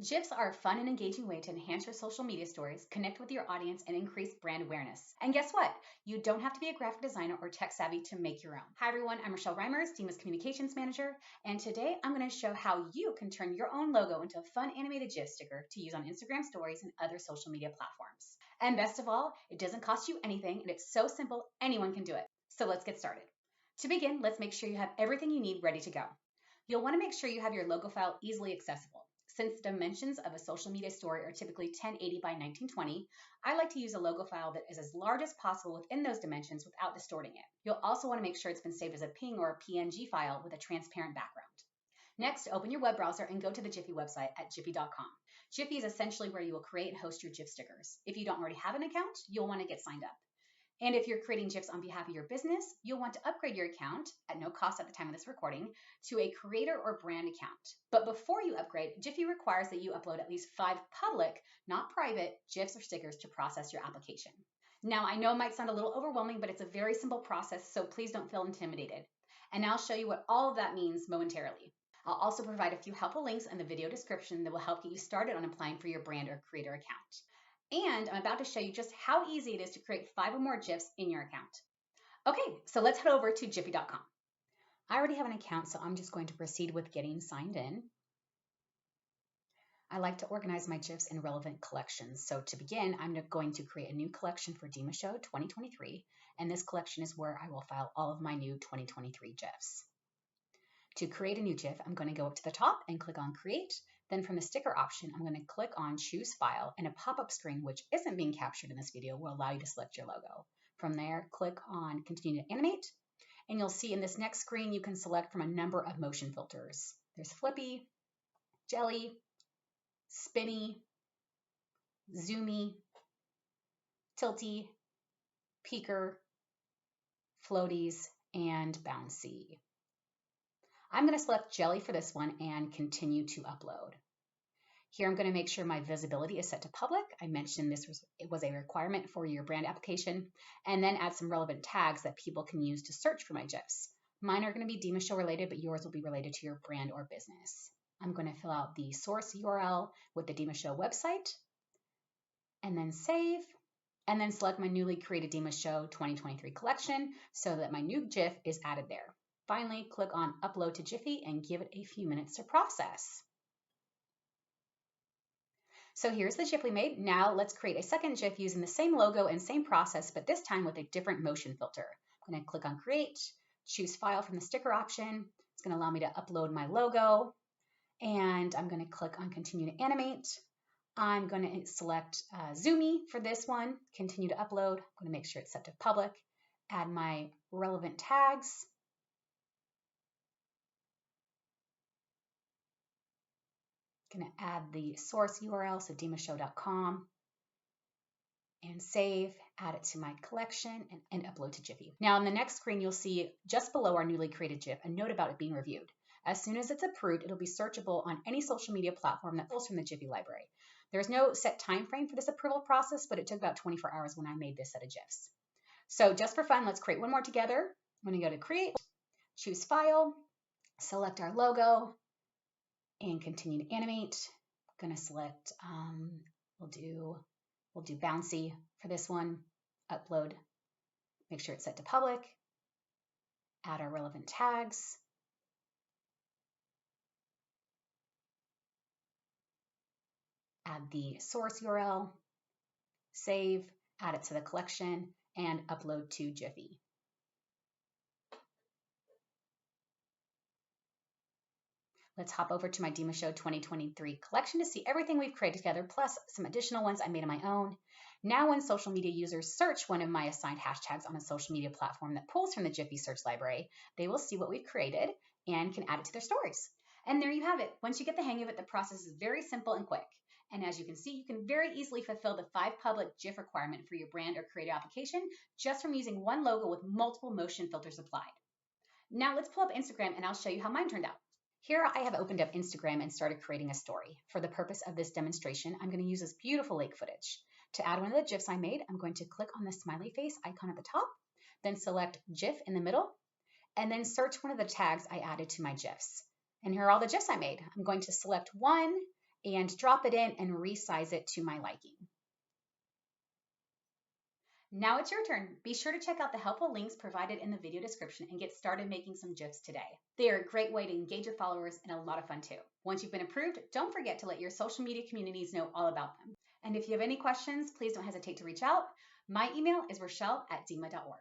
GIFs are a fun and engaging way to enhance your social media stories, connect with your audience, and increase brand awareness. And guess what? You don't have to be a graphic designer or tech savvy to make your own. Hi everyone, I'm Rochelle Reimers, Dima's Communications Manager, and today I'm going to show how you can turn your own logo into a fun animated GIF sticker to use on Instagram stories and other social media platforms. And best of all, it doesn't cost you anything and it's so simple anyone can do it. So let's get started. To begin, let's make sure you have everything you need ready to go. You'll want to make sure you have your logo file easily accessible. Since the dimensions of a social media story are typically 1080 by 1920, I like to use a logo file that is as large as possible within those dimensions without distorting it. You'll also want to make sure it's been saved as a PNG or a PNG file with a transparent background. Next, open your web browser and go to the Giphy website at giphy.com. Giphy is essentially where you will create and host your GIF stickers. If you don't already have an account, you'll want to get signed up. And if you're creating GIFs on behalf of your business, you'll want to upgrade your account, at no cost at the time of this recording, to a creator or brand account. But before you upgrade, Giphy requires that you upload at least 5 public, not private, GIFs or stickers to process your application. Now, I know it might sound a little overwhelming, but it's a very simple process, so please don't feel intimidated. And I'll show you what all of that means momentarily. I'll also provide a few helpful links in the video description that will help get you started on applying for your brand or creator account. And I'm about to show you just how easy it is to create 5 or more GIFs in your account. Okay, so let's head over to giphy.com. I already have an account, so I'm just going to proceed with getting signed in. I like to organize my GIFs in relevant collections. So to begin, I'm going to create a new collection for Dima Show 2023, and this collection is where I will file all of my new 2023 GIFs. To create a new GIF, I'm going to go up to the top and click on Create. Then from the sticker option, I'm going to click on Choose File, and a pop-up screen, which isn't being captured in this video, will allow you to select your logo. From there, click on Continue to Animate, and you'll see in this next screen, you can select from a number of motion filters. There's Flippy, Jelly, Spinny, Zoomy, Tilty, Peaker, Floaties, and Bouncy. I'm going to select Jelly for this one and continue to upload. Here I'm going to make sure my visibility is set to public. I mentioned this was a requirement for your brand application, and then add some relevant tags that people can use to search for my GIFs. Mine are going to be Dima Show related, but yours will be related to your brand or business. I'm going to fill out the source URL with the Dima Show website, and then save, and then select my newly created Dima Show 2023 collection so that my new GIF is added there. Finally, click on Upload to Giphy and give it a few minutes to process. So here's the GIF we made. Now let's create a second GIF using the same logo and same process, but this time with a different motion filter. I'm going to click on Create, choose File from the sticker option. It's going to allow me to upload my logo, and I'm going to click on Continue to Animate. I'm going to select Zoomy for this one, continue to upload. I'm going to make sure it's set to public, add my relevant tags. Going to add the source URL, so dimashow.com, and save, add it to my collection, and upload to Giphy. Now on the next screen, you'll see just below our newly created GIF a note about it being reviewed. As soon as it's approved, it'll be searchable on any social media platform that pulls from the Giphy library. There's no set time frame for this approval process, but it took about 24 hours when I made this set of GIFs. So just for fun, let's create one more together. I'm going to go to Create, choose File, select our logo, and continue to animate. I'm going to select, we'll do Bouncy for this one, upload, make sure it's set to public, add our relevant tags, add the source URL, save, add it to the collection, and upload to Giphy. Let's hop over to my Dima Show 2023 collection to see everything we've created together, plus some additional ones I made on my own. Now when social media users search one of my assigned hashtags on a social media platform that pulls from the Giphy search library, they will see what we've created and can add it to their stories. And there you have it. Once you get the hang of it, the process is very simple and quick. And as you can see, you can very easily fulfill the 5 public GIF requirement for your brand or creator application just from using one logo with multiple motion filters applied. Now let's pull up Instagram and I'll show you how mine turned out. Here I have opened up Instagram and started creating a story. For the purpose of this demonstration, I'm going to use this beautiful lake footage. To add one of the GIFs I made, I'm going to click on the smiley face icon at the top, then select GIF in the middle, and then search one of the tags I added to my GIFs. And here are all the GIFs I made. I'm going to select one and drop it in and resize it to my liking. Now it's your turn. Be sure to check out the helpful links provided in the video description and get started making some GIFs today. They are a great way to engage your followers and a lot of fun too. Once you've been approved, don't forget to let your social media communities know all about them. And if you have any questions, please don't hesitate to reach out. My email is rochelle@dima.org.